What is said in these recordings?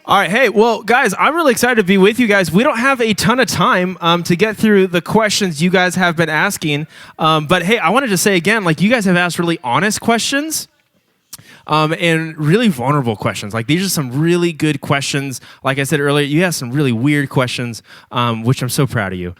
All right, hey, well, guys, I'm really excited to be with you guys. We don't have a ton of time to get through the questions you guys have been asking, but hey, I wanted to say again, like, you guys have asked really honest questions. And really vulnerable questions. Like, these are some really good questions. Like I said earlier, you have some really weird questions, which I'm so proud of you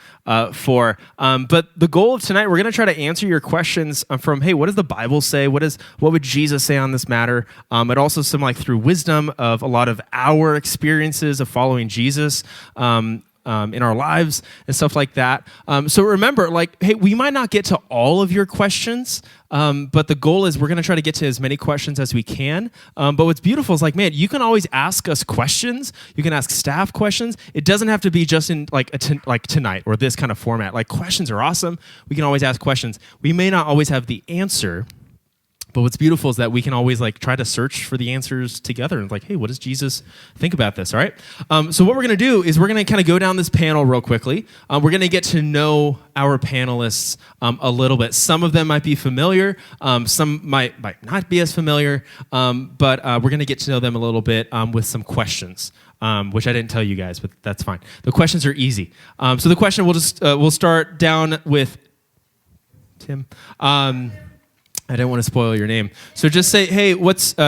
for. But the goal of tonight, we're going to try to answer your questions from, hey, what does the Bible say? What would Jesus say on this matter? And also some, like, through wisdom of a lot of our experiences of following Jesus in our lives and stuff like that. So remember, like, hey, we might not get to all of your questions, but the goal is we're going to try to get to as many questions as we can. But what's beautiful is, like, man, you can always ask us questions. You can ask staff questions. It doesn't have to be just in like tonight or this kind of format. Like, questions are awesome. We can always ask questions. We may not always have the answer, but what's beautiful is that we can always, like, try to search for the answers together and, like, hey, what does Jesus think about this? All right. So what we're going to do is we're going to kind of go down this panel real quickly. We're going to get to know our panelists a little bit. Some of them might be familiar. Some might not be as familiar. But we're going to get to know them a little bit with some questions, which I didn't tell you guys, but that's fine. The questions are easy. So the question we'll start down with Tim. I didn't want to spoil your name. So just say, hey,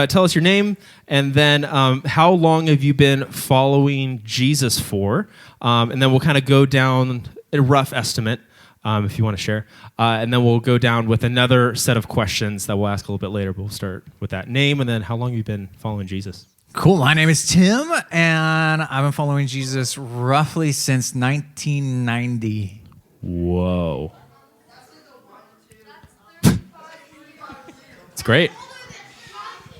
tell us your name, and then how long have you been following Jesus for? And then we'll kind of go down a rough estimate, if you want to share. And then we'll go down with another set of questions that we'll ask a little bit later. But we'll start with that name, and then how long have you been following Jesus? Cool. My name is Tim, and I've been following Jesus roughly since 1990. Whoa. It's great.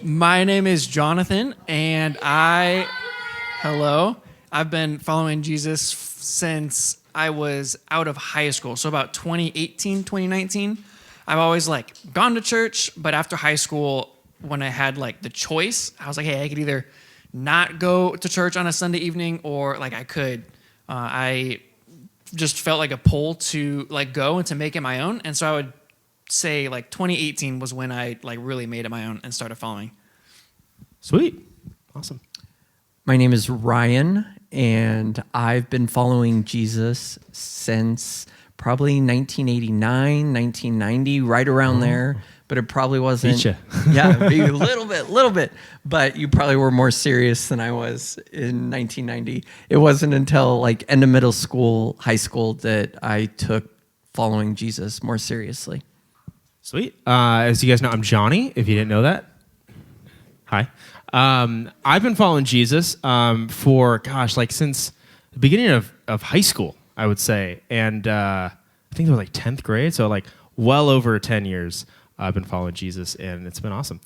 My name is Jonathan, and I've been following Jesus since I was out of high school, so about 2018, 2019. I've always, like, gone to church, but after high school, when I had, like, the choice, I was like, hey, I could either not go to church on a Sunday evening, or, like, I could. I just felt like a pull to, like, go and to make it my own, and so I would say, like, 2018 was when I, like, really made it my own and started following. Sweet. Awesome. My name is Ryan, and I've been following Jesus since probably 1989, 1990, right around there. But it probably wasn't. Yeah, maybe a little bit. But you probably were more serious than I was in 1990. It wasn't until, like, end of middle school, high school, that I took following Jesus more seriously. Sweet. As you guys know, I'm Johnny, if you didn't know that. Hi. I've been following Jesus for, since the beginning of high school, I would say. And I think it was, like, 10th grade, so, like, well over 10 years I've been following Jesus, and it's been awesome.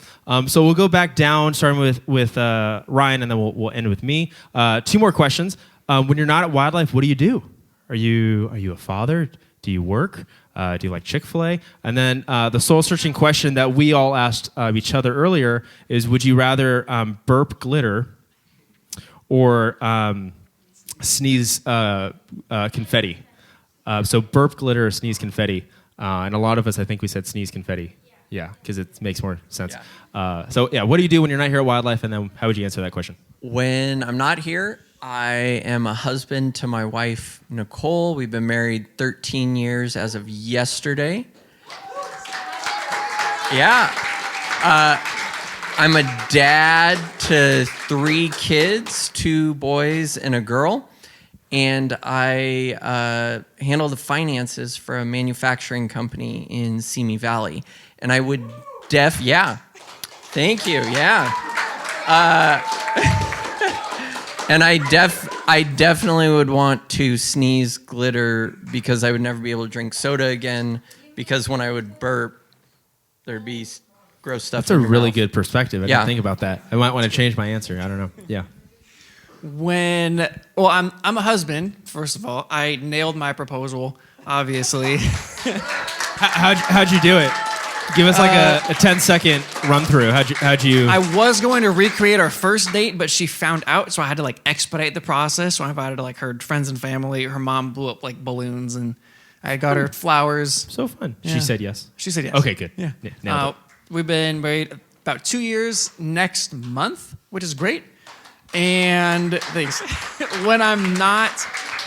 So we'll go back down, starting with Ryan, and then we'll end with me. 2 more questions. When you're not at Wildlife, what do you do? Are you a father? Do you work? Do you like Chick-fil-A? And then the soul-searching question that we all asked each other earlier is, would you rather burp glitter or sneeze confetti? So burp glitter or sneeze confetti. And a lot of us, I think we said sneeze confetti. Yeah, because it makes more sense. Yeah. What do you do when you're not here at Wildlife? And then how would you answer that question? When I'm not here, I am a husband to my wife, Nicole. We've been married 13 years as of yesterday. Yeah. I'm a dad to 3 kids, 2 boys and a girl. And I handle the finances for a manufacturing company in Simi Valley. And I would thank you, and I definitely would want to sneeze glitter because I would never be able to drink soda again, because when I would burp, there'd be gross stuff. That's a really good perspective. I didn't think about that. I might want to change my answer. I don't know. Yeah. I'm a husband, first of all. I nailed my proposal, obviously. How'd you do it? Give us like a 10-second run through. How'd you? I was going to recreate our first date, but she found out, so I had to, like, expedite the process. So I invited, like, her friends and family. Her mom blew up, like, balloons, and I got her flowers. So fun. Yeah. She said yes. She said yes. Okay, good. Yeah. Nailed it. We've been married about 2 years next month, which is great. And thanks. When I'm not,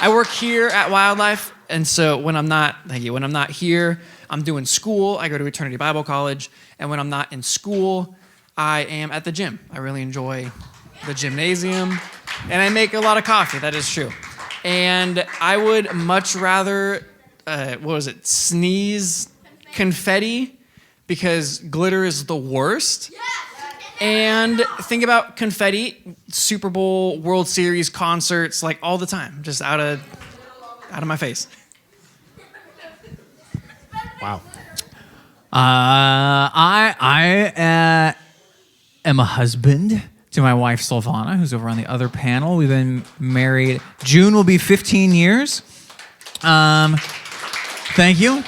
I work here at Wildlife, and so when I'm not, thank you. When I'm not here, I'm doing school. I go to Eternity Bible College, and when I'm not in school, I am at the gym. I really enjoy the gymnasium, and I make a lot of coffee. That is true. And I would much rather, sneeze confetti, because glitter is the worst. And think about confetti, Super Bowl, World Series, concerts, like all the time, just out of my face. Wow. I am a husband to my wife, Silvana, who's over on the other panel. We've been married. June will be 15 years. Thank you.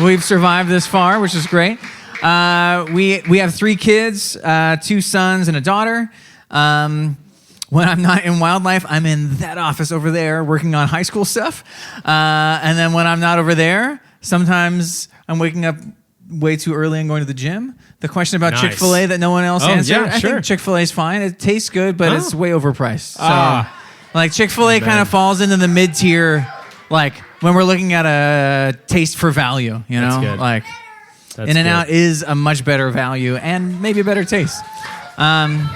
We've survived this far, which is great. We have 3 kids, 2 sons and a daughter. When I'm not in Wildlife, I'm in that office over there working on high school stuff. And then when I'm not over there, sometimes I'm waking up way too early and going to the gym. The question about Nice. Chick-fil-A that no one else answered. yeah, I sure. think Chick-fil-A is fine. It tastes good, but it's way overpriced. So, like Chick-fil-A kind Man. of falls into the mid-tier, like when we're looking at a taste for value, you know? That's good. Like That's In-N-Out good. is a much better value and maybe a better taste. I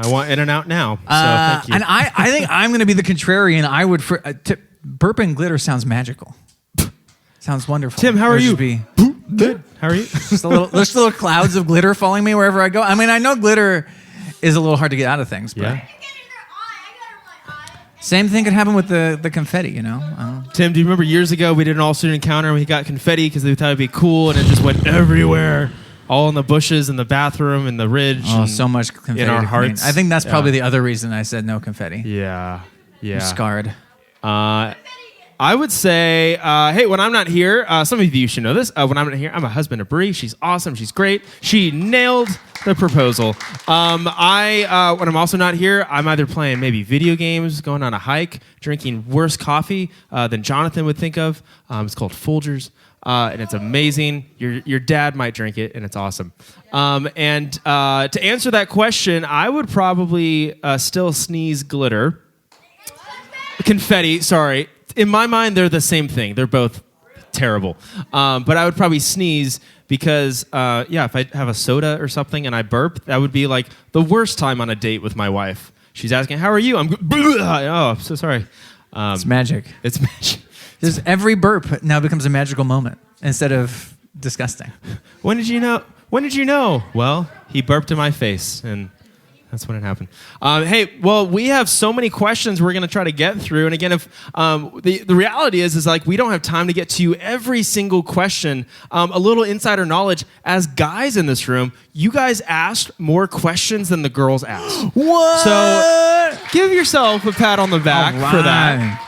want In-N-Out now. So thank you. And I think I'm going to be the contrarian. I would burp and glitter sounds magical. Sounds wonderful. Tim, how It are would you? just be Good. How are you? just there's little clouds of glitter following me wherever I go. I mean, I know glitter is a little hard to get out of things, but Yeah. same thing could happen with the confetti, you know? Tim, do you remember years ago we did an all-student encounter and we got confetti because they thought it'd be cool and it just went everywhere, all in the bushes, in the bathroom, in the ridge. Oh, and so much confetti in our to clean. hearts. I think that's Yeah. probably the other reason I said no confetti. Yeah. I'm scarred. I would say, hey, when I'm not here, some of you should know this. When I'm not here, I'm a husband to Bree. She's awesome. She's great. She nailed the proposal. When I'm also not here, I'm either playing maybe video games, going on a hike, drinking worse coffee than Jonathan would think of. It's called Folgers, and it's amazing. Your dad might drink it, and it's awesome. And to answer that question, I would probably still sneeze glitter. Confetti, sorry. In my mind, they're the same thing. They're both terrible. But I would probably sneeze because, if I have a soda or something and I burp, that would be like the worst time on a date with my wife. She's asking, how are you? I'm so sorry. It's magic. It's magic. Just every burp now becomes a magical moment instead of disgusting. When did you know? When did you know? Well, he burped in my face, and that's when it happened. Hey, well, we have so many questions we're going to try to get through. And again, if the reality is like we don't have time to get to every single question. A little insider knowledge, as guys in this room, you guys asked more questions than the girls asked. What? So give yourself a pat on the back for that.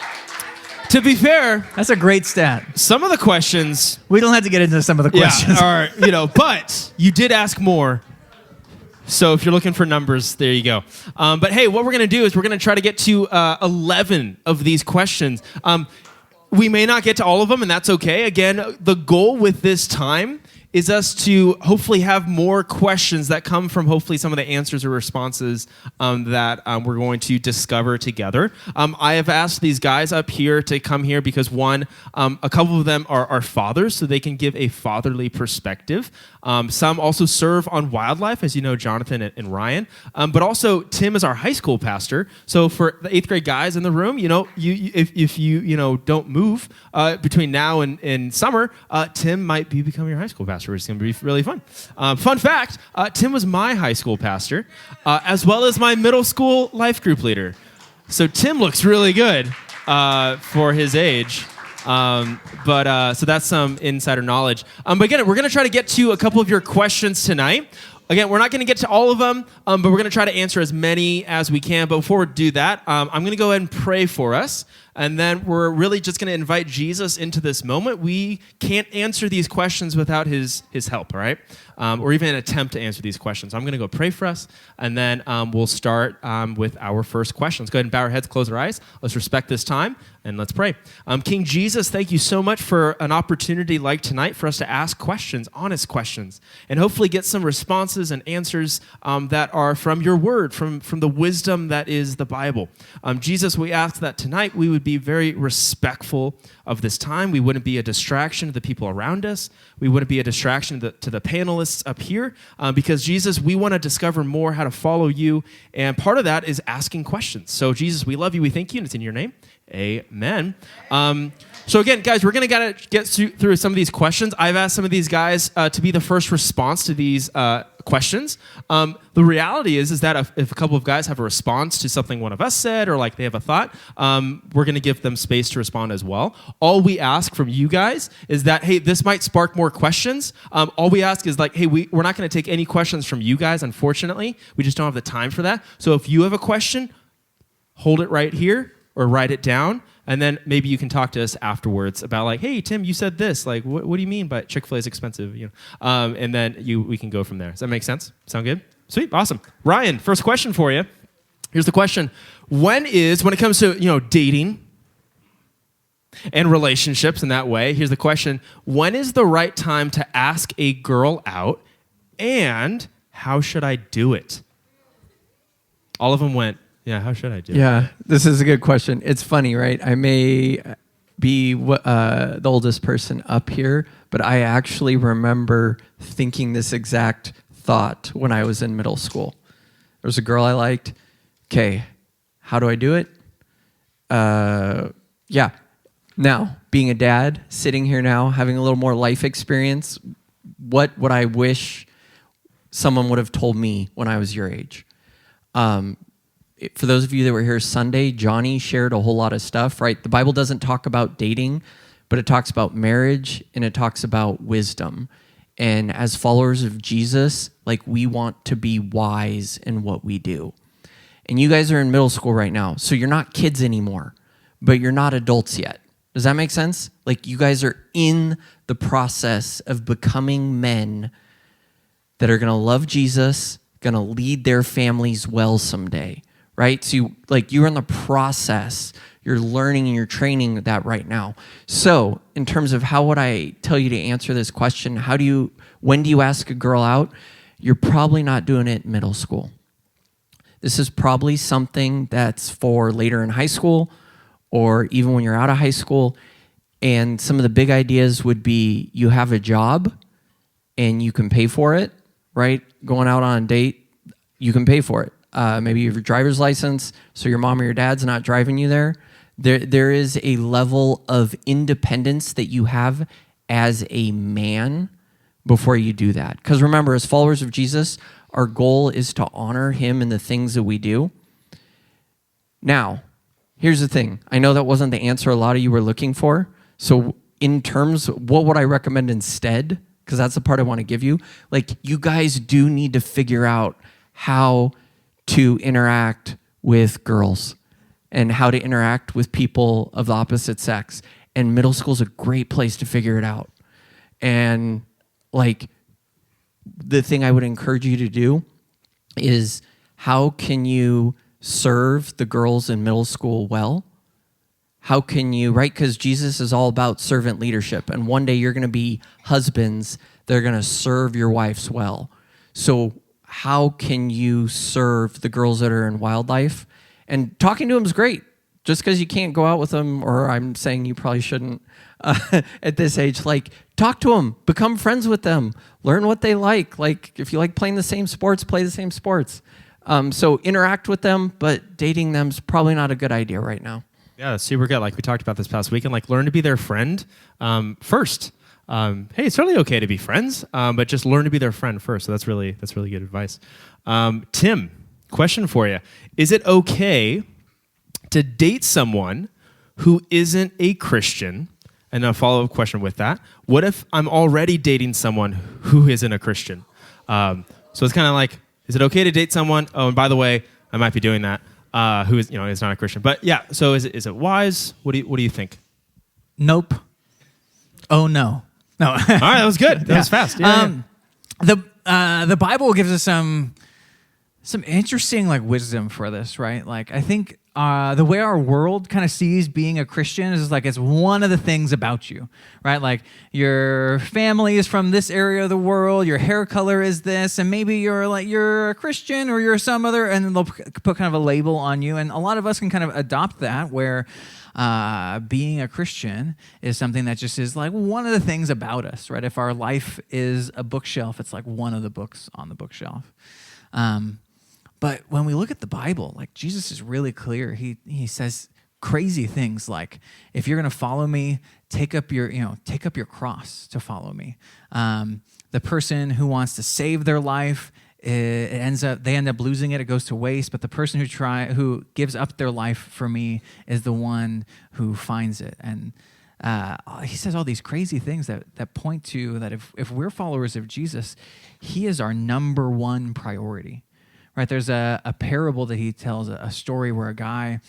To be fair, That's a great stat. some of the questions, We don't have to get into some of the questions. are, but you did ask more. So if you're looking for numbers, there you go. But hey, what we're going to do is we're going to try to get to 11 of these questions. We may not get to all of them, and that's okay. Again, the goal with this time is us to hopefully have more questions that come from hopefully some of the answers or responses that we're going to discover together. I have asked these guys up here to come here because one, a couple of them are fathers, so they can give a fatherly perspective. Some also serve on Wildlife, as you know, Jonathan and Ryan. But also, Tim is our high school pastor. So for the 8th grade guys in the room, if you don't move between now and summer, Tim might be becoming your high school pastor, which is going to be really fun. Fun fact, Tim was my high school pastor, as well as my middle school life group leader. So Tim looks really good for his age. So that's some insider knowledge. But again, we're going to try to get to a couple of your questions tonight. Again, we're not going to get to all of them, but we're going to try to answer as many as we can. But before we do that, I'm going to go ahead and pray for us, and then we're really just going to invite Jesus into this moment. We can't answer these questions without his help, all right? Or even attempt to answer these questions. I'm going to go pray for us, and then we'll start with our first question. Let's go ahead and bow our heads, close our eyes. Let's respect this time, and let's pray. King Jesus, thank you so much for an opportunity like tonight for us to ask questions, honest questions, and hopefully get some responses and answers that are from your word, from the wisdom that is the Bible. Jesus, we ask that tonight we would be very respectful of this time. We wouldn't be a distraction to the people around us. We wouldn't be a distraction to the panelists up here, because Jesus, we want to discover more how to follow you, and part of that is asking questions. So Jesus, we love you, we thank you, and it's in your name. Amen. So again, guys, we're going to get through some of these questions. I've asked some of these guys to be the first response to these questions. The reality is that if a couple of guys have a response to something one of us said, or like they have a thought, we're going to give them space to respond as well. All we ask from you guys is that, hey, this might spark more questions. All we ask is like, hey, we're not going to take any questions from you guys, unfortunately. We just don't have the time for that. So if you have a question, hold it right here or write it down. And then maybe you can talk to us afterwards about like, hey, Tim, you said this. Like, what do you mean by Chick-fil-A is expensive? You know, and then we can go from there. Does that make sense? Sound good? Sweet, awesome. Ryan, first question for you. Here's the question: when it comes to dating and relationships in that way? Here's the question: when is the right time to ask a girl out, and how should I do it? All of them went. Yeah, how should I do it? Yeah, this is a good question. It's funny, right? I may be the oldest person up here, but I actually remember thinking this exact thought when I was in middle school. There was a girl I liked. Okay, how do I do it? Yeah. Now, being a dad, sitting here now, having a little more life experience, what would I wish someone would have told me when I was your age? For those of you that were here Sunday, Jonny shared a whole lot of stuff, right? The Bible doesn't talk about dating, but it talks about marriage and it talks about wisdom. And as followers of Jesus, like, we want to be wise in what we do. And you guys are in middle school right now, so you're not kids anymore, but you're not adults yet. Does that make sense? Like, you guys are in the process of becoming men that are going to love Jesus, going to lead their families well someday. Right? So you're in the process, you're learning and you're training that right now. So in terms of how would I tell you to answer this question, when do you ask a girl out? You're probably not doing it in middle school. This is probably something that's for later in high school or even when you're out of high school. And some of the big ideas would be you have a job and you can pay for it, right? Going out on a date, you can pay for it. Maybe you have your driver's license, so your mom or your dad's not driving you there. There is a level of independence that you have as a man before you do that. Because remember, as followers of Jesus, our goal is to honor him in the things that we do. Now, here's the thing. I know that wasn't the answer a lot of you were looking for. So in terms, what would I recommend instead? Because that's the part I want to give you. Like, you guys do need to figure out how to interact with girls and how to interact with people of the opposite sex. And middle school is a great place to figure it out. And like, the thing I would encourage you to do is, how can you serve the girls in middle school well? How can you, right? Because Jesus is all about servant leadership. And one day you're going to be husbands that are going to serve your wives well. So how can you serve the girls that are in wildlife? And talking to them is great. Just because you can't go out with them, or I'm saying you probably shouldn't at this age, like, talk to them, become friends with them, learn what they like. Like, if you like playing the same sports, play the same sports. So interact with them, but dating them is probably not a good idea right now. Yeah, that's super good. Like we talked about this past weekend, like, learn to be their friend first. Hey, it's certainly okay to be friends, but just learn to be their friend first. So that's really good advice. Tim, question for you. Is it okay to date someone who isn't a Christian? And a follow-up question with that. What if I'm already dating someone who isn't a Christian? So it's kind of like, is it okay to date someone? Oh, and by the way, I might be doing that. who is not a Christian. But yeah, so is it wise? What do you think? Nope. Oh no. No. All right, that was good. That was fast. Yeah, The Bible gives us some interesting like wisdom for this, right? Like I think the way our world kind of sees being a Christian is like it's one of the things about you, right? Like your family is from this area of the world, your hair color is this, and maybe you're a Christian or you're some other, and they'll put kind of a label on you. And a lot of us can kind of adopt that where being a Christian is something that just is like one of the things about us, right? If our life is a bookshelf, it's like one of the books on the bookshelf. But when we look at the Bible, like Jesus is really clear. He says crazy things like, if you're going to follow me, take up your cross to follow me. The person who wants to save their life, they end up losing it. It goes to waste. But the person who gives up their life for me is the one who finds it. And he says all these crazy things that point to that if we're followers of Jesus, he is our number one priority. Right, there's a parable that he tells, a story where a guy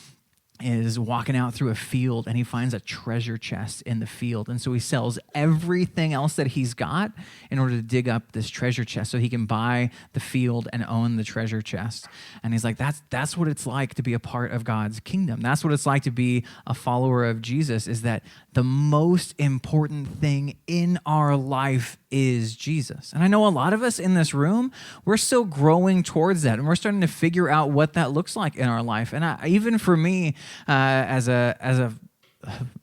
is walking out through a field and he finds a treasure chest in the field. And so he sells everything else that he's got in order to dig up this treasure chest so he can buy the field and own the treasure chest. And he's like, that's what it's like to be a part of God's kingdom. That's what it's like to be a follower of Jesus, is that the most important thing in our life is Jesus. And I know a lot of us in this room, we're still growing towards that, and we're starting to figure out what that looks like in our life. And even for me, as a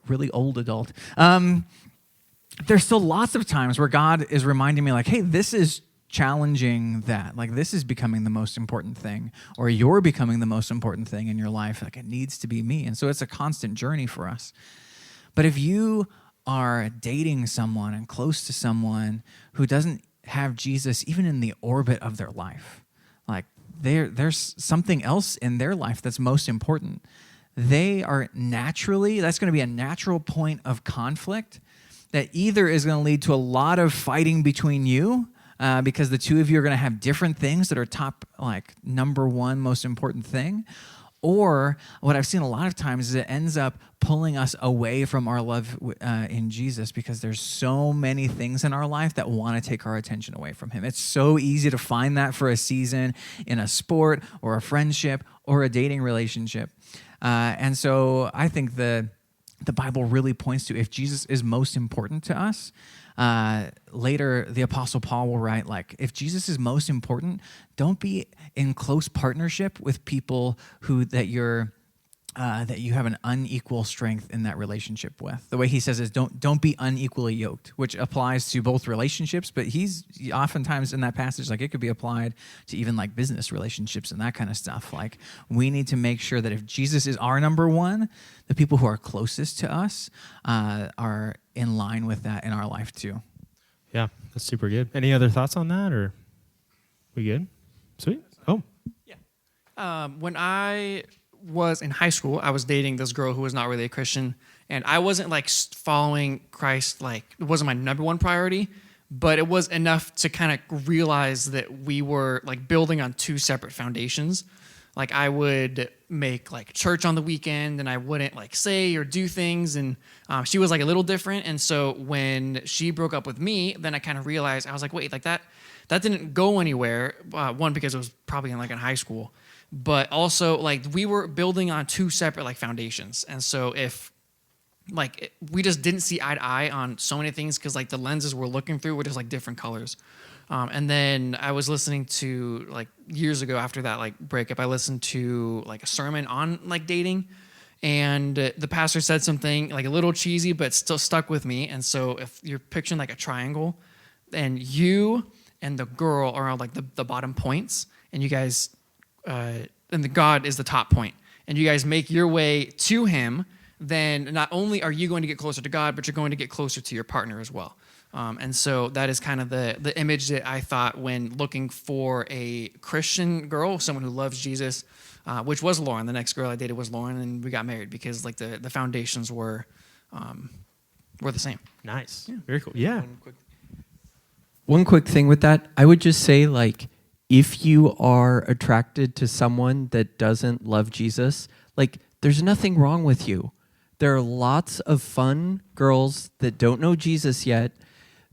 really old adult, there's still lots of times where God is reminding me, like, hey, this is challenging that. Like, this is becoming the most important thing, or you're becoming the most important thing in your life. Like, it needs to be me. And so it's a constant journey for us. But if you are dating someone and close to someone who doesn't have Jesus even in the orbit of their life, like there's something else in their life that's most important, that's going to be a natural point of conflict that either is going to lead to a lot of fighting between you, because the two of you are going to have different things that are top, like number one most important thing. Or what I've seen a lot of times is it ends up pulling us away from our love in Jesus, because there's so many things in our life that want to take our attention away from him. It's so easy to find that for a season in a sport or a friendship or a dating relationship. And so I think the Bible really points to, if Jesus is most important to us, later the Apostle Paul will write, like, if Jesus is most important, don't be in close partnership with people that you have an unequal strength in that relationship with. The way he says is don't be unequally yoked, which applies to both relationships, but he's oftentimes in that passage, like, it could be applied to even like business relationships and that kind of stuff. Like, we need to make sure that if Jesus is our number one, the people who are closest to us are in line with that in our life too. Yeah, that's super good. Any other thoughts on that, or we good? Sweet. Oh. Yeah. When I was in high school, I was dating this girl who was not really a Christian, and I wasn't like following Christ, like it wasn't my number one priority, but it was enough to kind of realize that we were like building on two separate foundations. Like, I would make like church on the weekend, and I wouldn't like say or do things, and she was like a little different. And so when she broke up with me, then I kind of realized, I was like, wait, like that didn't go anywhere. One, because it was probably in high school, but also like we were building on two separate like foundations. And so if like we just didn't see eye to eye on so many things, because like the lenses we're looking through were just like different colors. And then I was listening to, like, years ago after that like breakup, I listened to like a sermon on like dating, and the pastor said something like a little cheesy but still stuck with me. And so if you're picturing like a triangle, and you and the girl are on like the bottom points, and you guys and the God is the top point, and you guys make your way to him, then not only are you going to get closer to God, but you're going to get closer to your partner as well. And so that is kind of the image that I thought when looking for a Christian girl, someone who loves Jesus, which was Lauren. The next girl I dated was Lauren, and we got married because like the foundations were the same. Nice. Yeah. Very cool. Yeah. One quick thing with that, I would just say, like, if you are attracted to someone that doesn't love Jesus, like there's nothing wrong with you. There are lots of fun girls that don't know Jesus yet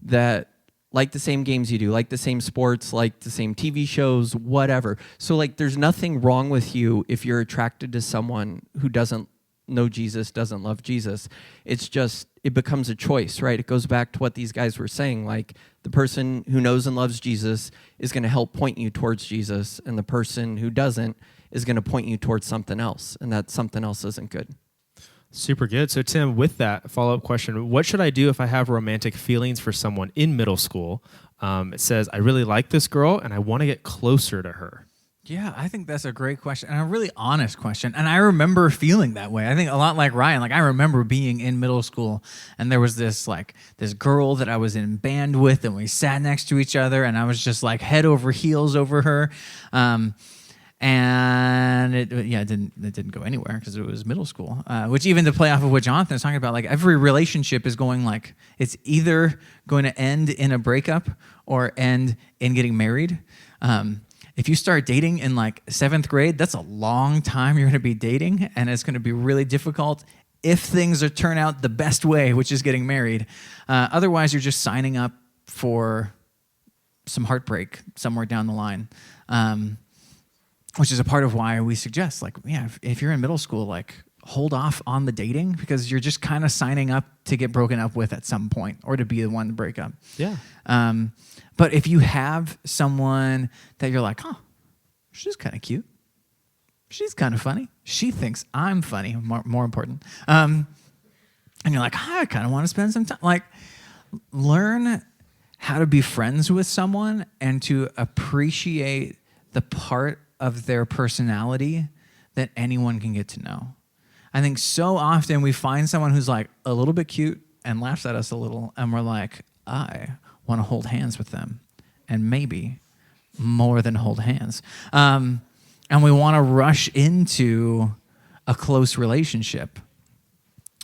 that like the same games you do, like the same sports, like the same TV shows, whatever. So like there's nothing wrong with you if you're attracted to someone who doesn't know Jesus, doesn't love Jesus. It's just, it becomes a choice, right? It goes back to what these guys were saying. Like the person who knows and loves Jesus is going to help point you towards Jesus, and the person who doesn't is going to point you towards something else, and that something else isn't good. Super good. So Tim, with that follow-up question, what should I do if I have romantic feelings for someone in middle school? It says, I really like this girl and I want to get closer to her. Yeah, I think that's a great question and a really honest question. And I remember feeling that way. I think a lot like Ryan. Like I remember being in middle school and there was this girl that I was in band with and we sat next to each other and I was just like head over heels over her. And it didn't go anywhere because it was middle school. Which even to play off of what Jonathan was talking about, like every relationship is going like it's either going to end in a breakup or end in getting married. If you start dating in like 7th grade, that's a long time you're going to be dating, and it's going to be really difficult if things turn out the best way, which is getting married. Otherwise, you're just signing up for some heartbreak somewhere down the line. Which is a part of why we suggest, like, yeah, if you're in middle school, like, hold off on the dating because you're just kind of signing up to get broken up with at some point or to be the one to break up. Yeah. But if you have someone that you're like, oh, she's kind of cute. She's kind of funny. She thinks I'm funny, more important. And you're like, I kind of want to spend some time. Like, learn how to be friends with someone and to appreciate the part of their personality that anyone can get to know. I think so often we find someone who's like a little bit cute and laughs at us a little, and we're like, I want to hold hands with them, and maybe more than hold hands. And we want to rush into a close relationship,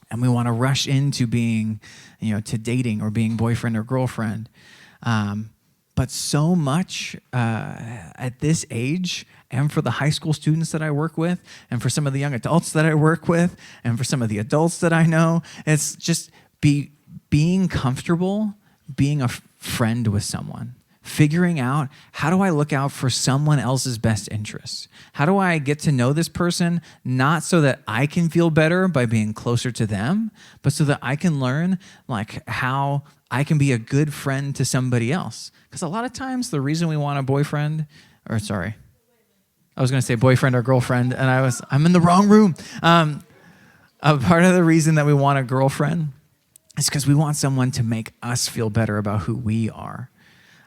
and we want to rush into being, to dating or being boyfriend or girlfriend. But so much at this age, and for the high school students that I work with, and for some of the young adults that I work with, and for some of the adults that I know, it's just being comfortable, being a friend with someone, figuring out how do I look out for someone else's best interests? How do I get to know this person, not so that I can feel better by being closer to them, but so that I can learn like how I can be a good friend to somebody else. Because a lot of times the reason we want a boyfriend, I was going to say boyfriend or girlfriend, and I'm in the wrong room. A part of the reason that we want a girlfriend is because we want someone to make us feel better about who we are.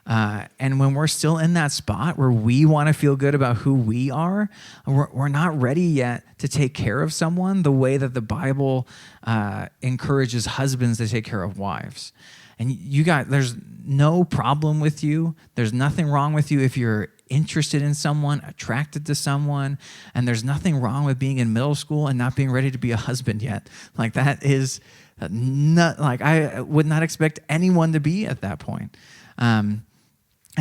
And when we're still in that spot where we want to feel good about who we are, we're not ready yet to take care of someone the way that the Bible encourages husbands to take care of wives. And there's no problem with you. There's nothing wrong with you if you're interested in someone, attracted to someone, and there's nothing wrong with being in middle school and not being ready to be a husband yet. Like that is not like I would not expect anyone to be at that point. And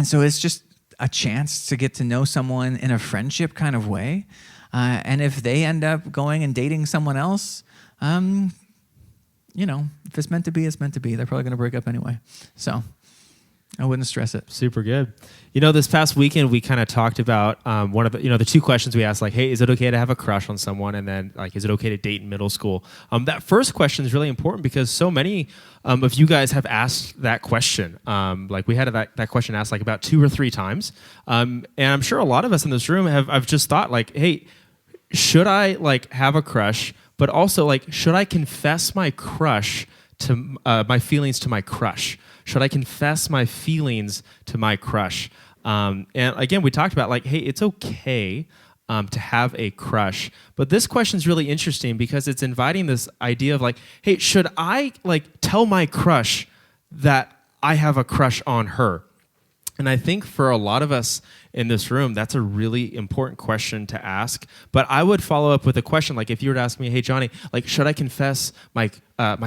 so it's just a chance to get to know someone in a friendship kind of way. And if they end up going and dating someone else, if it's meant to be, it's meant to be. They're probably going to break up anyway. So I wouldn't stress it. Super good. This past weekend, we kind of talked about one of the, the two questions we asked, like, hey, is it okay to have a crush on someone? And then, like, is it okay to date in middle school? That first question is really important because so many of you guys have asked that question. Like, we had that question asked, like, about 2 or 3 times. And I'm sure a lot of us in this room I've just thought, like, hey, should I, like, have a crush? But also, like, should I confess my crush to my feelings to my crush? Should I confess my feelings to my crush? And again, we talked about, like, hey, it's okay to have a crush. But this question is really interesting because it's inviting this idea of, like, hey, should I, like, tell my crush that I have a crush on her? And I think for a lot of us in this room, that's a really important question to ask. But I would follow up with a question, like if you were to ask me, hey, Jonny, like, should I confess my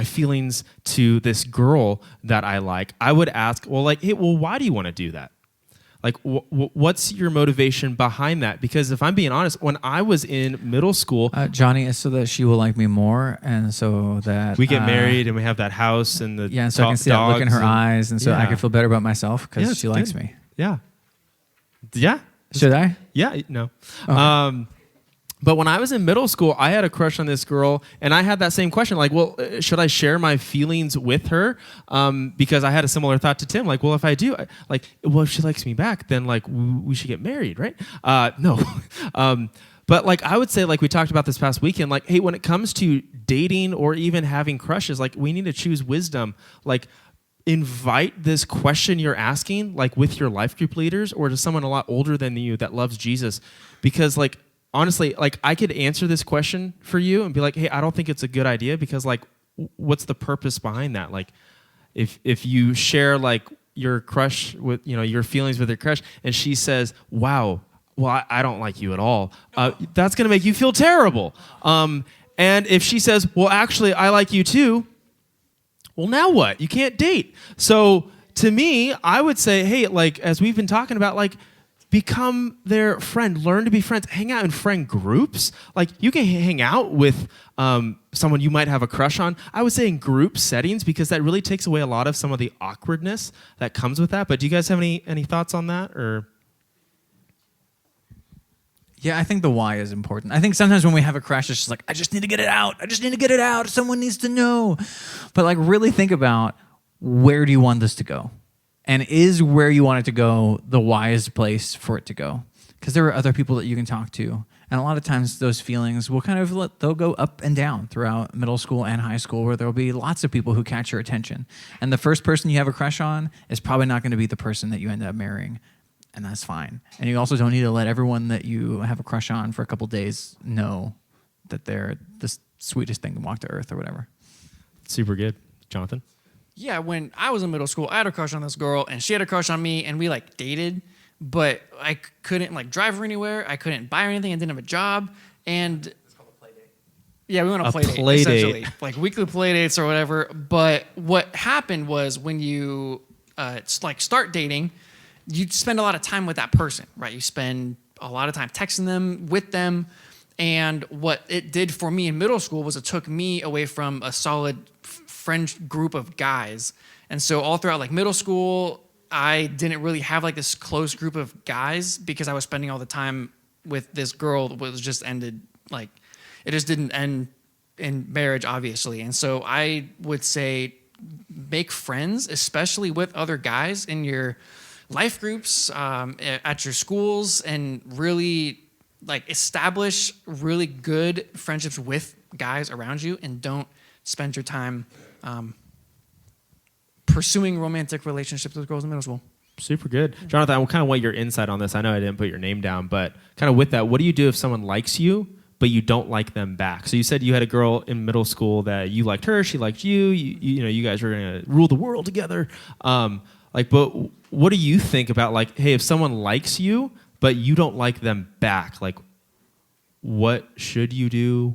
feelings to this girl that I like? I would ask, well, like, hey, well, why do you want to do that? Like, what's your motivation behind that? Because if I'm being honest, when I was in middle school, Johnny, is so that she will like me more, and so that we get married and we have that house and the and so I can see that look in her eyes, and so I can feel better about myself because she likes me. Yeah. Yeah. Should I? Yeah. No. Okay. But when I was in middle school, I had a crush on this girl, and I had that same question, like, well, should I share my feelings with her? Because I had a similar thought to Tim, like, well, if I do, if she likes me back, then like we should get married, right? No. But like I would say, like we talked about this past weekend, like, hey, when it comes to dating or even having crushes, like we need to choose wisdom. Like, invite this question you're asking, like with your life group leaders or to someone a lot older than you that loves Jesus, because like. Honestly, like I could answer this question for you and be like, hey, I don't think it's a good idea because like, what's the purpose behind that? Like, if you share like your crush with, your feelings with your crush and she says, wow, well, I don't like you at all. That's going to make you feel terrible. And if she says, well, actually, I like you too. Well, now what? You can't date. So to me, I would say, hey, like, as we've been talking about, like, become their friend. Learn to be friends. Hang out in friend groups. Like you can hang out with someone you might have a crush on. I would say in group settings because that really takes away a lot of some of the awkwardness that comes with that. But do you guys have any thoughts on that? Or Yeah, I think the why is important. I think sometimes when we have a crush, it's just like, I just need to get it out. I just need to get it out. Someone needs to know. But like really think about where do you want this to go? And is where you want it to go the wisest place for it to go? Because there are other people that you can talk to. And a lot of times those feelings will they'll go up and down throughout middle school and high school where there'll be lots of people who catch your attention. And the first person you have a crush on is probably not going to be the person that you end up marrying. And that's fine. And you also don't need to let everyone that you have a crush on for a couple days know that they're the sweetest thing to walk to earth or whatever. super good. Jonathan? Yeah, when I was in middle school, I had a crush on this girl, and she had a crush on me, and we, like, dated, but I couldn't, like, drive her anywhere. I couldn't buy her anything. I didn't have a job, and... It's called a play date. Yeah, we went on a play date, essentially. Like, weekly play dates or whatever, but what happened was when you, start dating, you spend a lot of time with that person, right? You spend a lot of time texting them, with them, and what it did for me in middle school was it took me away from a solid friend group of guys. And so all throughout like middle school, I didn't really have like this close group of guys because I was spending all the time with this girl that was just ended, like it just didn't end in marriage, obviously. And so I would say make friends, especially with other guys in your life groups, at your schools, and really like establish really good friendships with guys around you, and don't spend your time pursuing romantic relationships with girls in middle school. Super good. Jonathan, I kind of want your insight on this. I know I didn't put your name down, but kind of with that, what do you do if someone likes you, but you don't like them back? So you said you had a girl in middle school that you liked her, she liked you, you guys were going to rule the world together. But what do you think about like, hey, if someone likes you, but you don't like them back, like what should you do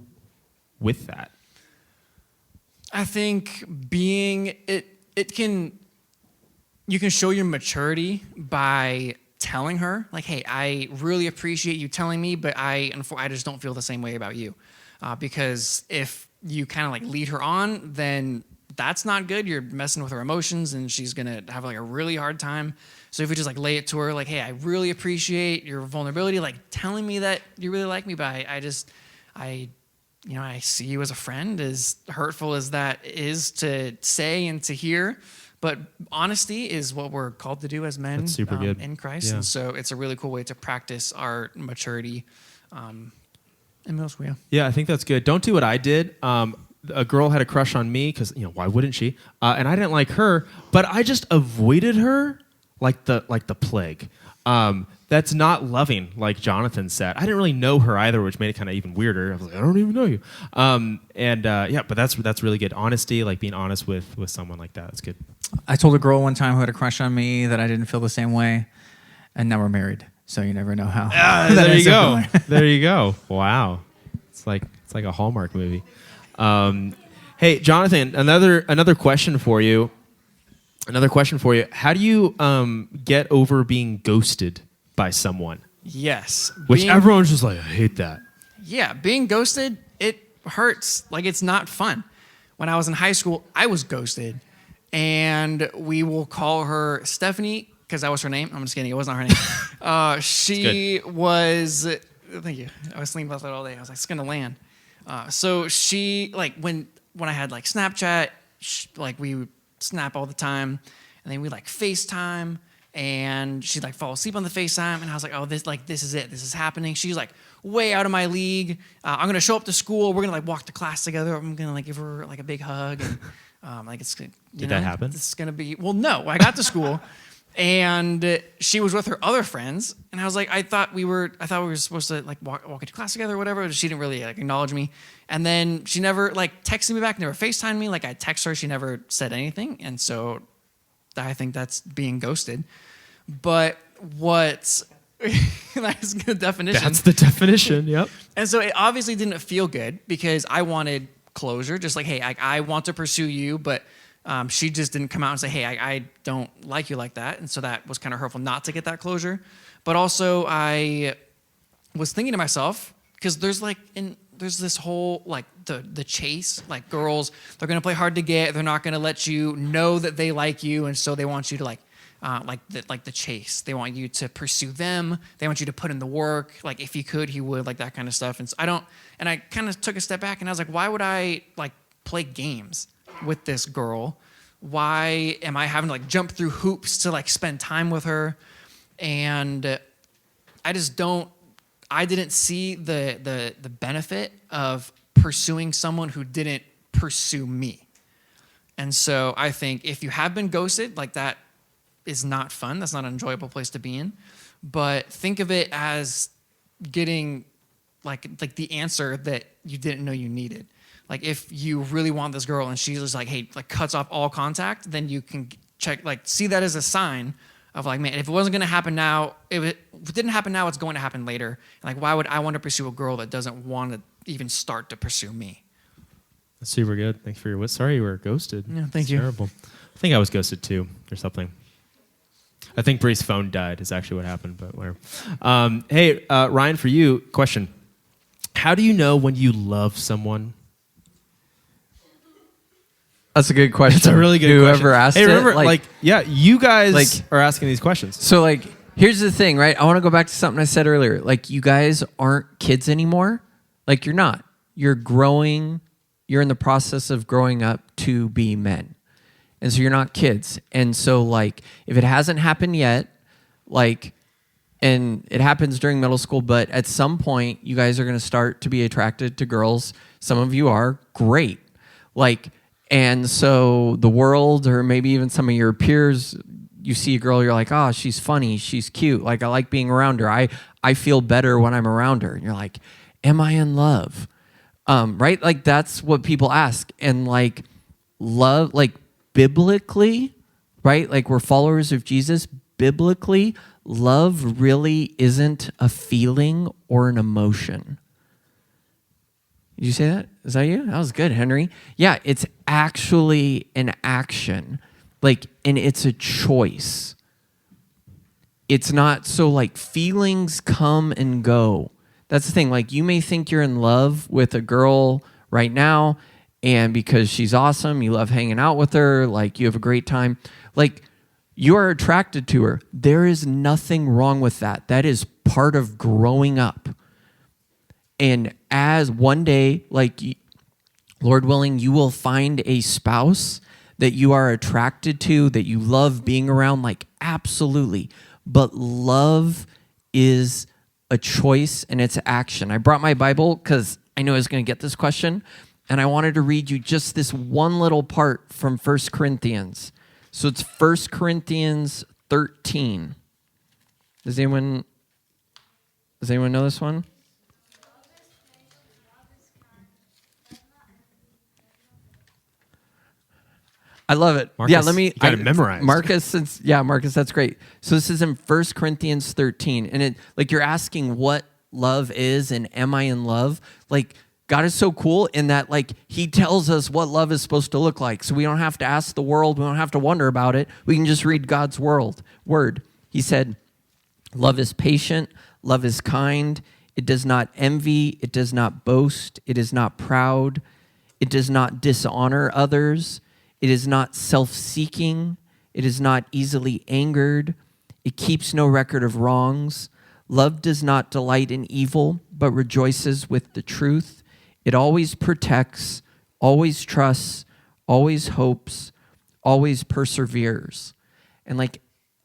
with that? I think you can show your maturity by telling her, like, hey, I really appreciate you telling me, but I just don't feel the same way about you. Because if you kind of like lead her on, then that's not good. You're messing with her emotions, and she's going to have like a really hard time. So if you just like lay it to her, like, hey, I really appreciate your vulnerability, like telling me that you really like me, but I see you as a friend, as hurtful as that is to say and to hear, but honesty is what we're called to do as men. That's super good. In Christ. Yeah. And so it's a really cool way to practice our maturity in middle school. Yeah. Yeah, I think that's good. Don't do what I did. A girl had a crush on me because, why wouldn't she? And I didn't like her, but I just avoided her like the plague. That's not loving, like Jonathan said. I didn't really know her either, which made it kind of even weirder. I was like, I don't even know you. But that's really good. Honesty, like being honest with someone like that. That's good. I told a girl one time who had a crush on me that I didn't feel the same way, and now we're married. So you never know how. There you go. There you go. Wow. It's like a Hallmark movie. Hey, Jonathan, another question for you. Another question for you. How do you get over being ghosted by someone? Yes. Which everyone's just like, I hate that. Yeah, being ghosted, it hurts. Like, it's not fun. When I was in high school, I was ghosted. And we will call her Stephanie, because that was her name. I'm just kidding. It was not her name. She was, thank you. I was thinking about that all day. I was like, it's going to land. So she, like, when I had, like, Snapchat, like, we would snap all the time. And then we, like, FaceTime. And she'd, like, fall asleep on the FaceTime. And I was like, oh, this is it. This is happening. She's, like, way out of my league. I'm going to show up to school. We're going to, like, walk to class together. I'm going to, like, give her, like, a big hug. And, like, it's, Did that happen? It's going to be, well, no. I got to school. And she was with her other friends. And I was like, I thought we were supposed to, like, walk into class together or whatever. She didn't really, like, acknowledge me. And then she never, like, texted me back, never FaceTimed me. Like, I text her. She never said anything. And so I think that's being ghosted. But that's the definition. That's the definition, yep. And so it obviously didn't feel good because I wanted closure. Just like, hey, I want to pursue you, but she just didn't come out and say, hey, I don't like you like that. And so that was kind of hurtful not to get that closure. But also I was thinking to myself, because there's this whole, like, the chase, like, girls, they're going to play hard to get. They're not going to let you know that they like you. And so they want you to, like the chase. They want you to pursue them. They want you to put in the work. Like, if he could, he would, like, that kind of stuff. And so I kind of took a step back and I was like, why would I, like, play games with this girl? Why am I having to, like, jump through hoops to, like, spend time with her? And I didn't see the benefit of pursuing someone who didn't pursue me. And so I think if you have been ghosted, like, that is not fun. That's not an enjoyable place to be in. But think of it as getting like the answer that you didn't know you needed. Like, if you really want this girl and she's just like, hey, like, cuts off all contact, then you can check, like, see that as a sign of, like, man, if it wasn't going to happen now, if it didn't happen now, it's going to happen later. Like, why would I want to pursue a girl that doesn't want to even start to pursue me? That's super good. Thanks for your Sorry you were ghosted. Yeah, thank you. Terrible. I think I was ghosted too, or something. I think Bree's phone died is actually what happened, but whatever. Hey, Ryan, for you, question. How do you know when you love someone? That's a good question. It's a really good question. Whoever asked hey, remember, it, you guys like, are asking these questions. So, like, here's the thing, right? I want to go back to something I said earlier. Like, you guys aren't kids anymore. Like, you're not. You're growing. You're in the process of growing up to be men. And so you're not kids. And so, like, if it hasn't happened yet, like, and it happens during middle school, but at some point, you guys are going to start to be attracted to girls. Some of you are. Great. Like, and so the world, or maybe even some of your peers, you see a girl, you're like, oh, she's funny, she's cute. Like, I like being around her. I feel better when I'm around her. And you're like, am I in love? Right? Like, that's what people ask. And, like, love, like, biblically, right? Like, we're followers of Jesus. Biblically, love really isn't a feeling or an emotion. Did you say that? Is that you? That was good, Henry. Yeah, it's actually an action. Like, and it's a choice. It's not so, like, feelings come and go. That's the thing. Like, you may think you're in love with a girl right now, and because she's awesome, you love hanging out with her, like, you have a great time. Like, you are attracted to her. There is nothing wrong with that. That is part of growing up. And as one day, like, Lord willing, you will find a spouse that you are attracted to, that you love being around, like, absolutely. But love is a choice and it's action. I brought my Bible because I knew I was going to get this question, and I wanted to read you just this one little part from 1 Corinthians. So it's 1 Corinthians 13. Does anyone know this one? I love it. Marcus, yeah, let me. You got it memorized. Marcus, Marcus, that's great. So this is in 1 Corinthians 13, and it, like, you're asking what love is and am I in love? Like, God is so cool in that, like, he tells us what love is supposed to look like. So we don't have to ask the world. We don't have to wonder about it. We can just read God's word. He said, love is patient. Love is kind. It does not envy. It does not boast. It is not proud. It does not dishonor others. It is not self-seeking. It is not easily angered. It keeps no record of wrongs. Love does not delight in evil, but rejoices with the truth. It always protects, always trusts, always hopes, always perseveres. And like,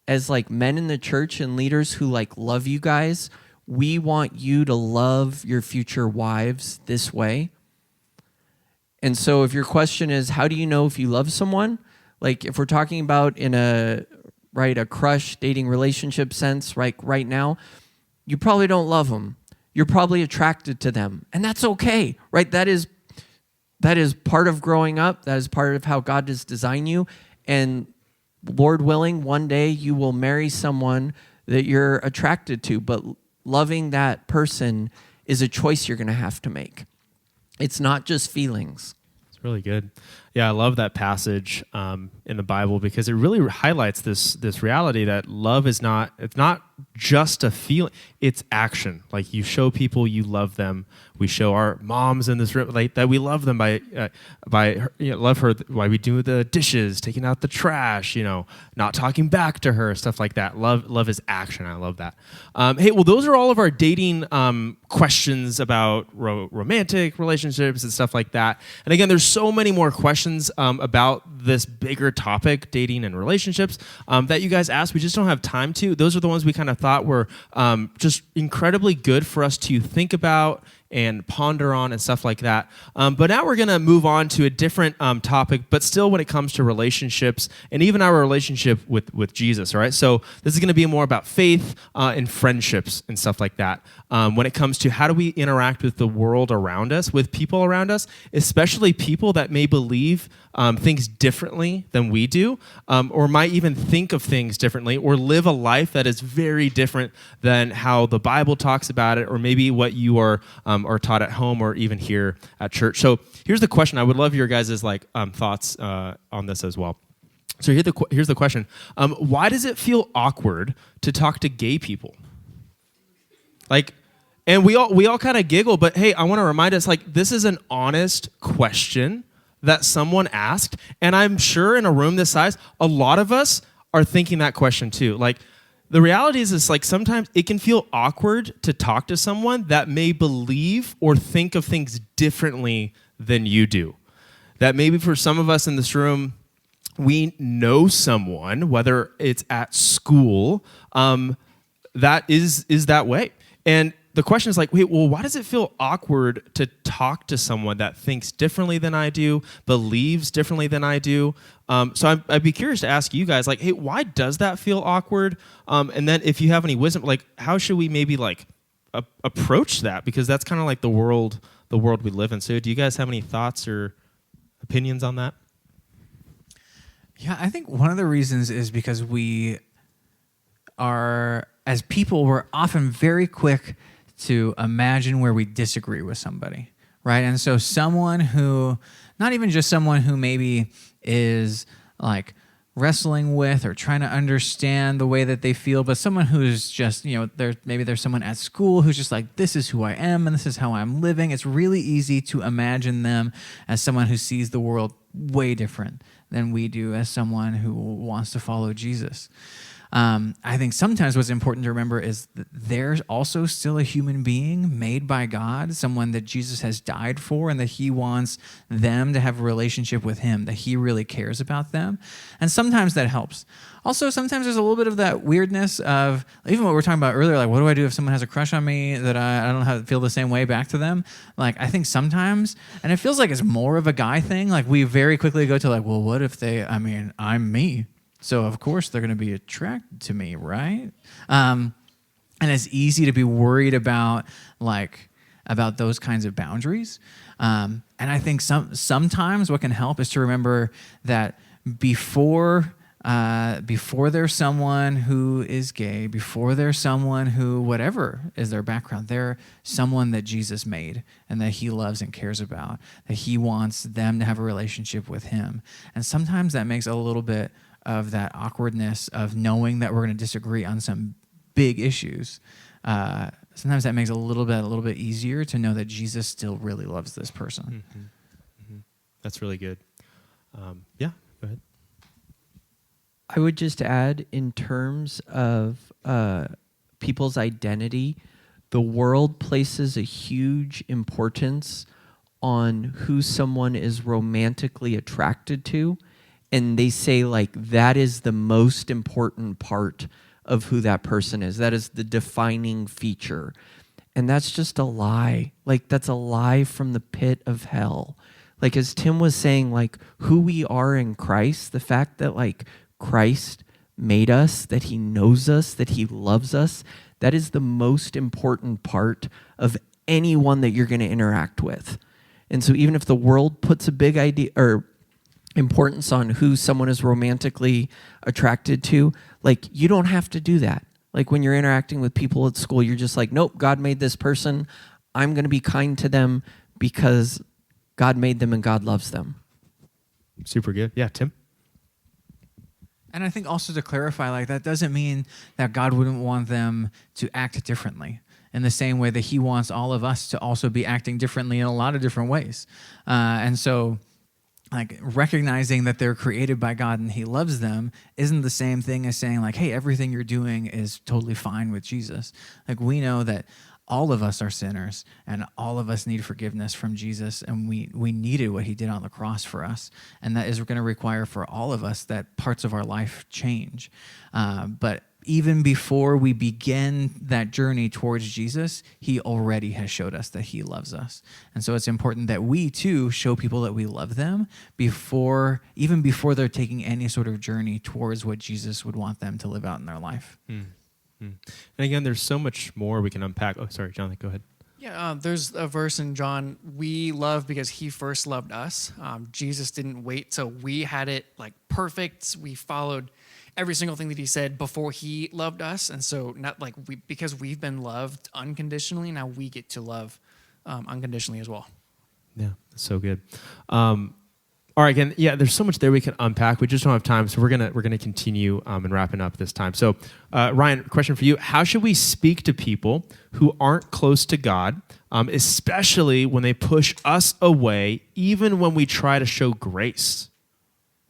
as like men in the church and leaders who like love you guys, we want you to love your future wives this way. And so if your question is, how do you know if you love someone? Like if we're talking about in a crush, dating, relationship sense, right now, you probably don't love them. You're probably attracted to them. And that's okay, right? That is part of growing up. That is part of how God has designed you. And Lord willing, one day you will marry someone that you're attracted to. But loving that person is a choice you're going to have to make. It's not just feelings. It's really good. Yeah, I love that passage in the Bible because it really highlights this reality that love it's not just a feeling, it's action. Like you show people you love them. We show our moms in this room like that we love them by love her while we do the dishes, taking out the trash, not talking back to her, stuff like that. Love is action. I love that. Hey, well, those are all of our dating questions about romantic relationships and stuff like that. And again, there's so many more questions about this bigger topic, dating and relationships, that you guys asked. We just don't have time to. Those are the ones we kind of thought were just incredibly good for us to think about and ponder on and stuff like that. But now we're going to move on to a different topic, but still when it comes to relationships and even our relationship with Jesus, all right? So this is going to be more about faith and friendships and stuff like that. When it comes to how do we interact with the world around us, with people around us, especially people that may believe things differently than we do, or might even think of things differently, or live a life that is very different than how the Bible talks about it, or maybe what you are taught at home or even here at church. So here's the question. I would love your guys' thoughts on this as well. So here's the question. Why does it feel awkward to talk to gay people? And we all kind of giggle, but hey, I want to remind us, this is an honest question that someone asked, and I'm sure in a room this size, a lot of us are thinking that question too. The reality is sometimes it can feel awkward to talk to someone that may believe or think of things differently than you do. That maybe for some of us in this room, we know someone, whether it's at school, that is that way. And the question is why does it feel awkward to talk to someone that thinks differently than I do, believes differently than I do? So I'd be curious to ask you guys, hey, why does that feel awkward? And then if you have any wisdom, how should we maybe approach that? Because that's kind of the world we live in. So do you guys have any thoughts or opinions on that? Yeah, I think one of the reasons is because we are, as people, we're often very quick to imagine where we disagree with somebody, right? And so someone who, not even just someone who maybe is wrestling with or trying to understand the way that they feel, but someone who's just, there's someone at school who's just this is who I am and this is how I'm living. It's really easy to imagine them as someone who sees the world way different than we do as someone who wants to follow Jesus. I think sometimes what's important to remember is that there's also still a human being made by God, someone that Jesus has died for, and that he wants them to have a relationship with him, that he really cares about them. And sometimes that helps. Also, sometimes there's a little bit of that weirdness of, even what we were talking about earlier, what do I do if someone has a crush on me that I don't know how to feel the same way back to them? I think sometimes, and it feels like it's more of a guy thing, we very quickly go to well, what if I'm me. So, of course, they're going to be attracted to me, right? And it's easy to be worried about those kinds of boundaries. And I think sometimes what can help is to remember that before before they're someone who is gay, before they're someone who, whatever is their background, they're someone that Jesus made and that he loves and cares about, that he wants them to have a relationship with him. And sometimes that makes a little bit of that awkwardness of knowing that we're going to disagree on some big issues. Sometimes that makes it a little bit easier to know that Jesus still really loves this person. That's really good. Yeah, go ahead. I would just add, in terms of people's identity, the world places a huge importance on who someone is romantically attracted to, and they say, like, that is the most important part of who that person is. That is the defining feature. And that's just a lie. Like, that's a lie from the pit of hell. Like, as Tim was saying, like, who we are in Christ, the fact that, like, Christ made us, that he knows us, that he loves us, that is the most important part of anyone that you're going to interact with. And so even if the world puts a big idea or importance on who someone is romantically attracted to, like, you don't have to do that. Like, when you're interacting with people at school, you're just like, nope, God made this person. I'm going to be kind to them because God made them and God loves them. Super good. Yeah, Tim? And I think also to clarify, like, that doesn't mean that God wouldn't want them to act differently in the same way that he wants all of us to also be acting differently in a lot of different ways. And so, like, recognizing that they're created by God and he loves them isn't the same thing as saying, like, hey, everything you're doing is totally fine with Jesus. Like, we know that all of us are sinners and all of us need forgiveness from Jesus, and we needed what he did on the cross for us, and that is going to require for all of us that parts of our life change. But even before we begin that journey towards Jesus, he already has showed us that he loves us. And so it's important that we too show people that we love them even before they're taking any sort of journey towards what Jesus would want them to live out in their life. And again, there's so much more we can unpack. Oh, sorry, Jonathan, go ahead. Yeah, there's a verse in John, we love because he first loved us. Jesus didn't wait till we had it like perfect. We followed every single thing that he said before he loved us. And so not like because we've been loved unconditionally, now we get to love unconditionally as well. Yeah, that's so good. All right, again, yeah, there's so much there we can unpack. We just don't have time, so we're gonna continue and wrapping up this time. So, Ryan, question for you: how should we speak to people who aren't close to God, especially when they push us away, even when we try to show grace?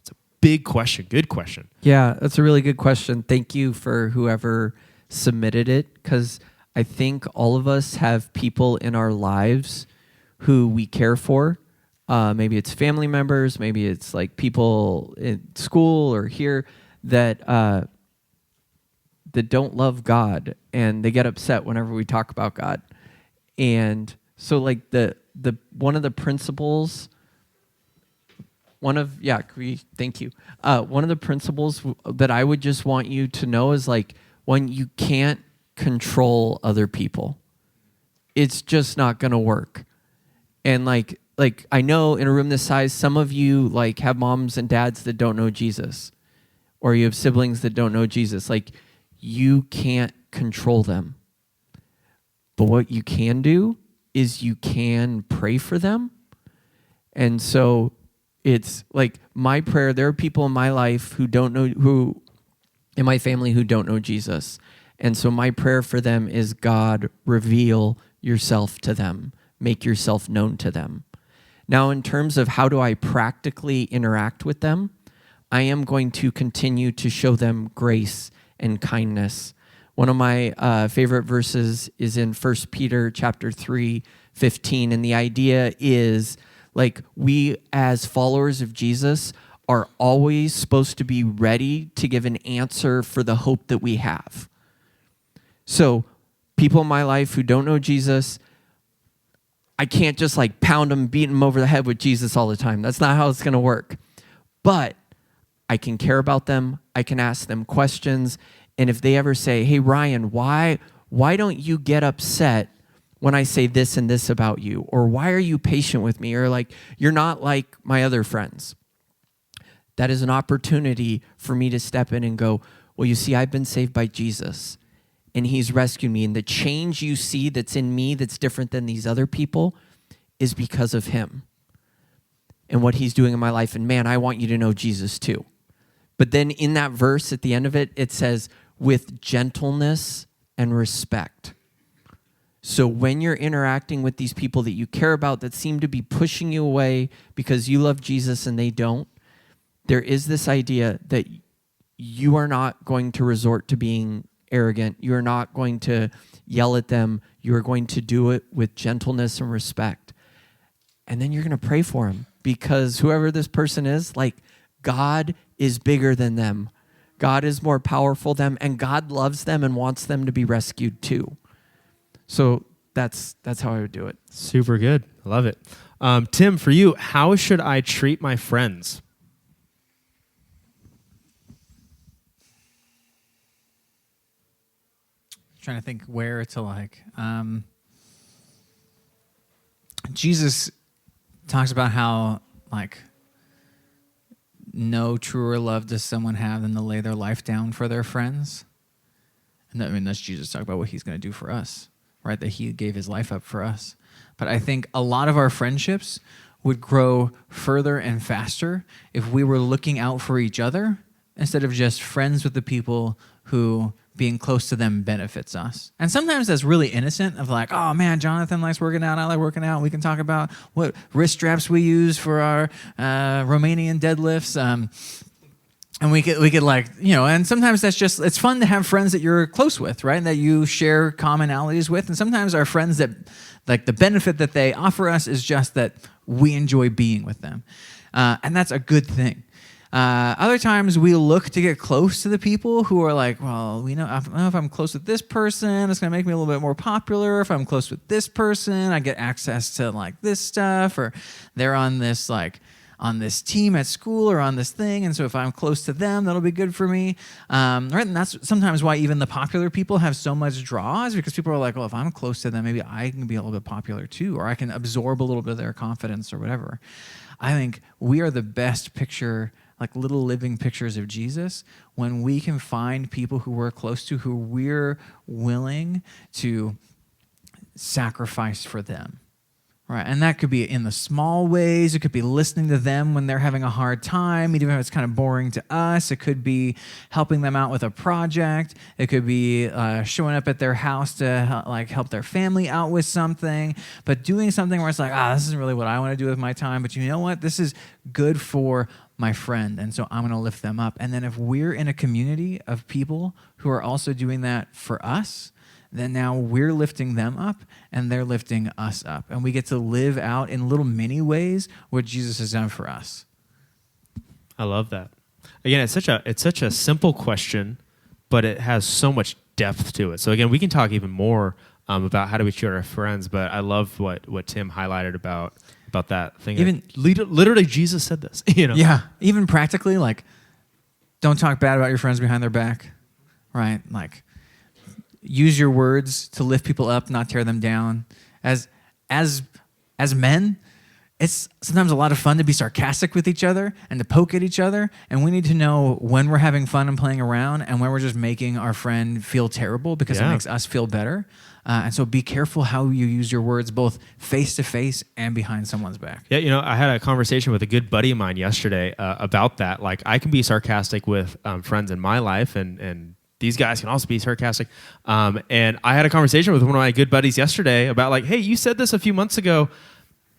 It's a big question. Good question. Yeah, that's a really good question. Thank you for whoever submitted it, because I think all of us have people in our lives who we care for. Maybe it's family members, maybe it's like people in school or here that don't love God, and they get upset whenever we talk about God. And so, like, one of the principles, thank you. One of the principles that I would just want you to know is, like, when you can't control other people, it's just not going to work. And like I know in a room this size, some of you like have moms and dads that don't know Jesus, or you have siblings that don't know Jesus. Like, you can't control them. But what you can do is you can pray for them. And so it's like my prayer. There are people in my life in my family who don't know Jesus. And so my prayer for them is, God, reveal yourself to them. Make yourself known to them. Now, in terms of how do I practically interact with them, I am going to continue to show them grace and kindness. One of my favorite verses is in 1 Peter chapter 3:15, and the idea is, like, we as followers of Jesus are always supposed to be ready to give an answer for the hope that we have. So, people in my life who don't know Jesus, I can't just like pound them, beat them over the head with Jesus all the time. That's not how it's going to work. But I can care about them. I can ask them questions. And if they ever say, hey, Ryan, why don't you get upset when I say this and this about you? Or why are you patient with me? Or like, you're not like my other friends. that is an opportunity for me to step in and go, well, you see, I've been saved by Jesus, and he's rescued me. And the change you see that's in me that's different than these other people is because of him and what he's doing in my life. And man, I want you to know Jesus too. But then in that verse at the end of it, it says, with gentleness and respect. So when you're interacting with these people that you care about that seem to be pushing you away because you love Jesus and they don't, there is this idea that you are not going to resort to being arrogant. You are not going to yell at them. You are going to do it with gentleness and respect. And then you're going to pray for them, because whoever this person is, like, God is bigger than them. God is more powerful than them, and God loves them and wants them to be rescued too. So that's how I would do it. Super good. I love it. Tim, for you, how should I treat my friends? Trying to think where to like. Jesus talks about how like no truer love does someone have than to lay their life down for their friends. And that, I mean, that's Jesus talking about what he's going to do for us, right? That he gave his life up for us. But I think a lot of our friendships would grow further and faster if we were looking out for each other instead of just friends with the people who being close to them benefits us. And sometimes that's really innocent of like, oh man, Jonathan likes working out, I like working out. We can talk about what wrist straps we use for our Romanian deadlifts. And we could like, you know, and sometimes that's just, it's fun to have friends that you're close with, right? That you share commonalities with. And sometimes our friends that, like the benefit that they offer us is just that we enjoy being with them. And that's a good thing. Other times we look to get close to the people who are like, well, we know if I'm close with this person, it's going to make me a little bit more popular. If I'm close with this person, I get access to like this stuff, or they're on this like on this team at school or on this thing. And so if I'm close to them, that'll be good for me. Right. And that's sometimes why even the popular people have so much draws, because people are like, well, if I'm close to them, maybe I can be a little bit popular too, or I can absorb a little bit of their confidence or whatever. I think we are the best picture, like little living pictures of Jesus, when we can find people who we're close to, who we're willing to sacrifice for them. Right, and that could be in the small ways. It could be listening to them when they're having a hard time, even if it's kind of boring to us. It could be helping them out with a project. It could be showing up at their house to help their family out with something. But doing something where it's like, this isn't really what I want to do with my time, but you know what? This is good for my friend, and so I'm going to lift them up. And then if we're in a community of people who are also doing that for us, then now we're lifting them up and they're lifting us up. And we get to live out in little mini ways what Jesus has done for us. I love that. Again, it's such a simple question, but it has so much depth to it. So again, we can talk even more about how do we treat our friends, but I love what Tim highlighted about that thing. Even literally Jesus said this, you know? Yeah, even practically, like, don't talk bad about your friends behind their back, right? Like, use your words to lift people up, not tear them down. As men, it's sometimes a lot of fun to be sarcastic with each other and to poke at each other. And we need to know when we're having fun and playing around and when we're just making our friend feel terrible because it makes us feel better. And so be careful how you use your words, both face to face and behind someone's back. Yeah, you know, I had a conversation with a good buddy of mine yesterday about that. Like, I can be sarcastic with friends in my life, and these guys can also be sarcastic. And I had a conversation with one of my good buddies yesterday about like, hey, you said this a few months ago.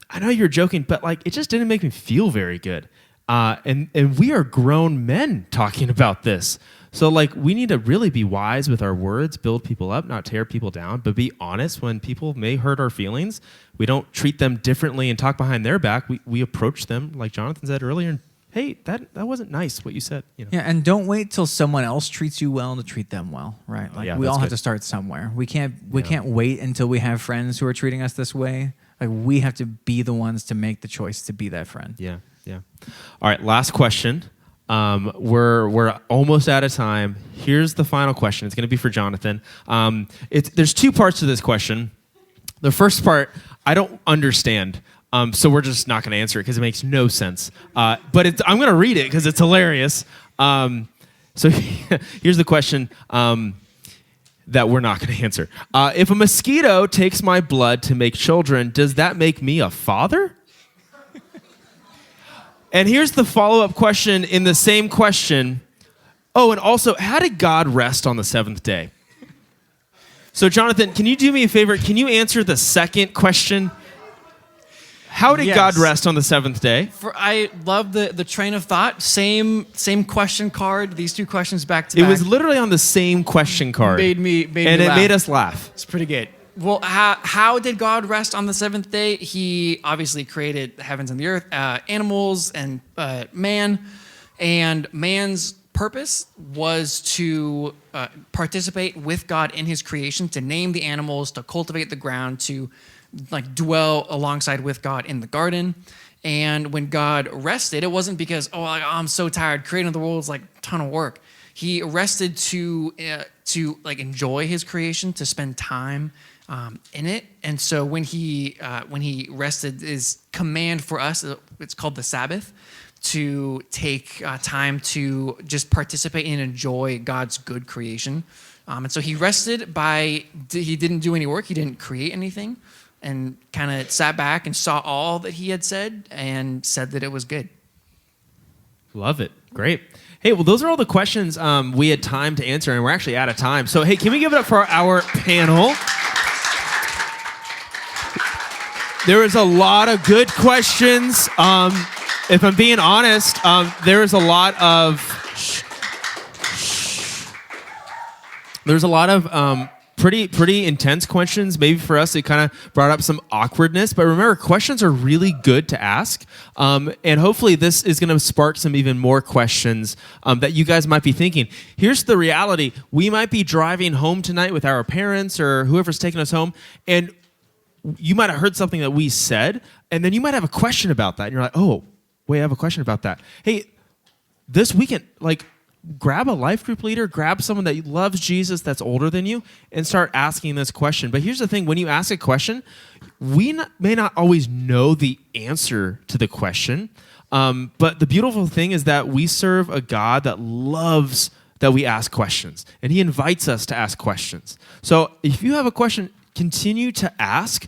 I know you're joking, but like, it just didn't make me feel very good. And we are grown men talking about this. So like, we need to really be wise with our words, build people up, not tear people down, but be honest when people may hurt our feelings. We don't treat them differently and talk behind their back. We approach them, like Jonathan said earlier, and hey, that wasn't nice what you said. You know? Yeah, and don't wait till someone else treats you well to treat them well, right? Like we all have to start somewhere. We can't wait until we have friends who are treating us this way. Like, we have to be the ones to make the choice to be that friend. Yeah. All right, last question. We're almost out of time. Here's the final question. It's going to be for Jonathan. There's two parts to this question. The first part, I don't understand. So we're just not going to answer it because it makes no sense. But I'm going to read it because it's hilarious. So here's the question that we're not going to answer. If a mosquito takes my blood to make children, does that make me a father? And here's the follow-up question in the same question. Oh, and also, how did God rest on the seventh day? So, Jonathan, can you do me a favor? Can you answer the second question? How did God rest on the seventh day? I love the train of thought. Same question card. These two questions back to back. It was literally on the same question card. Made me and laugh. It made us laugh. It's pretty good. Well, how did God rest on the seventh day? He obviously created the heavens and the earth, animals and man. And man's purpose was to participate with God in his creation, to name the animals, to cultivate the ground, to dwell alongside with God in the garden. And when God rested, it wasn't because, I'm so tired. Creating the world is a ton of work. He rested to enjoy his creation, to spend time in it. And so when he rested, his command for us, it's called the Sabbath, to take time to just participate and enjoy God's good creation. And so he rested he didn't do any work, he didn't create anything, and kind of sat back and saw all that he had said and said that it was good. Love it. Great. Hey, well, those are all the questions we had time to answer, and we're actually out of time. So, hey, can we give it up for our panel? There was a lot of good questions. If I'm being honest, there was a lot of pretty intense questions. Maybe for us, it kind of brought up some awkwardness. But remember, questions are really good to ask. And hopefully this is going to spark some even more questions that you guys might be thinking. Here's the reality. We might be driving home tonight with our parents or whoever's taking us home, and you might have heard something that we said, and then you might have a question about that. And you're like, oh, wait, I have a question about that. Hey, this weekend, grab a life group leader, grab someone that loves Jesus that's older than you, and start asking this question. But here's the thing. When you ask a question, we may not always know the answer to the question. But the beautiful thing is that we serve a God that loves that we ask questions. And he invites us to ask questions. So if you have a question, continue to ask.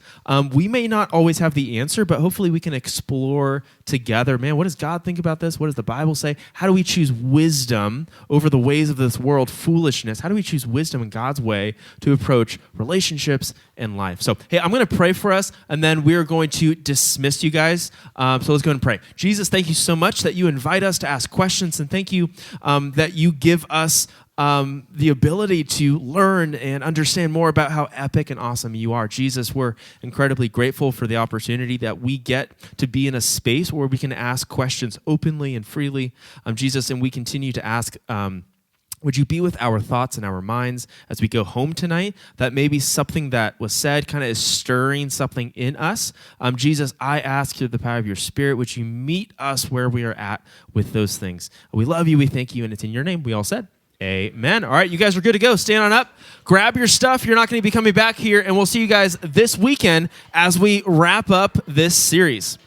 We may not always have the answer, but hopefully we can explore together. Man, what does God think about this? What does the Bible say? How do we choose wisdom over the ways of this world, foolishness? How do we choose wisdom in God's way to approach relationships and life? So, hey, I'm going to pray for us, and then we're going to dismiss you guys. So let's go ahead and pray. Jesus, thank you so much that you invite us to ask questions, and thank you that you give us the ability to learn and understand more about how epic and awesome you are. Jesus, we're incredibly grateful for the opportunity that we get to be in a space where we can ask questions openly and freely. Jesus, and we continue to ask, would you be with our thoughts and our minds as we go home tonight? That maybe something that was said kind of is stirring something in us. Jesus, I ask through the power of your Spirit, would you meet us where we are at with those things? We love you, we thank you, and it's in your name we all said. Amen. All right, you guys are good to go. Stand on up. Grab your stuff. You're not going to be coming back here, and we'll see you guys this weekend as we wrap up this series.